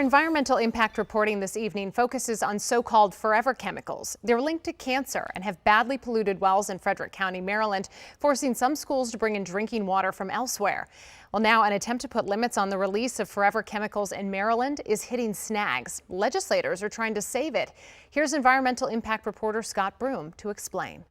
Environmental impact reporting this evening focuses on so-called forever chemicals. They're linked to cancer and have badly polluted wells in Frederick County, Maryland, forcing some schools to bring in drinking water from elsewhere. Well, now an attempt to put limits on the release of forever chemicals in Maryland is hitting snags. Legislators are trying to save it. Here's environmental impact reporter Scott Broom to explain.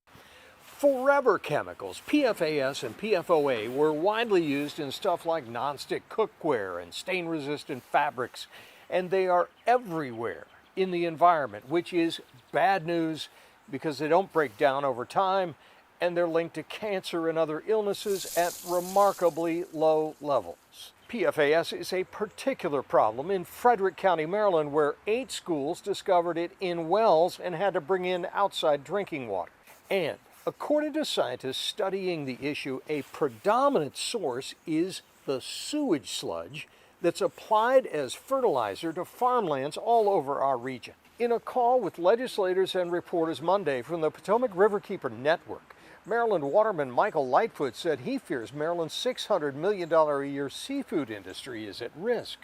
Forever chemicals, PFAS and PFOA, were widely used in stuff like nonstick cookware and stain-resistant fabrics, and they are everywhere in the environment, which is bad news because they don't break down over time, and they're linked to cancer and other illnesses at remarkably low levels. PFAS is a particular problem in Frederick County, Maryland, where 8 schools discovered it in wells and had to bring in outside drinking water. And according to scientists studying the issue, a predominant source is the sewage sludge that's applied as fertilizer to farmlands all over our region. In a call with legislators and reporters Monday from the Potomac Riverkeeper Network, Maryland waterman Michael Lightfoot said he fears Maryland's $600 million a year seafood industry is at risk.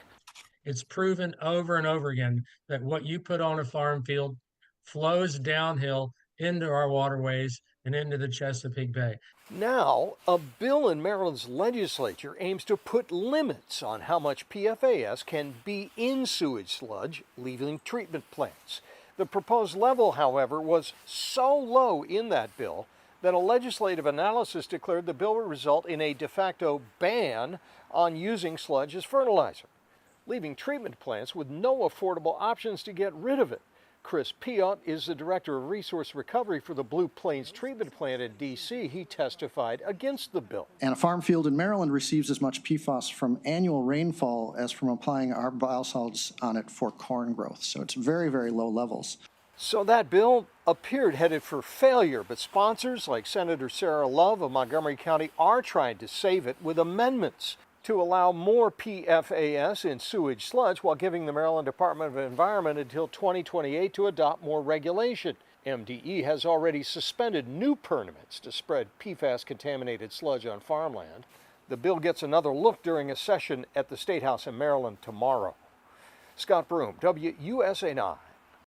It's proven over and over again that what you put on a farm field flows downhill into our waterways and into the Chesapeake Bay. Now, a bill in Maryland's legislature aims to put limits on how much PFAS can be in sewage sludge leaving treatment plants. The proposed level, however, was so low in that bill that a legislative analysis declared the bill would result in a de facto ban on using sludge as fertilizer, leaving treatment plants with no affordable options to get rid of it. Chris Piot is the director of resource recovery for the Blue Plains treatment plant in D.C. He testified against the bill. And a farm field in Maryland receives as much PFAS from annual rainfall as from applying our biosolids on it for corn growth. So it's very, very low levels. So that bill appeared headed for failure, but sponsors like Senator Sarah Love of Montgomery County are trying to save it with amendments to allow more PFAS in sewage sludge while giving the Maryland Department of Environment until 2028 to adopt more regulation. MDE has already suspended new permits to spread PFAS-contaminated sludge on farmland. The bill gets another look during a session at the State House in Maryland tomorrow. Scott Broom, WUSA 9.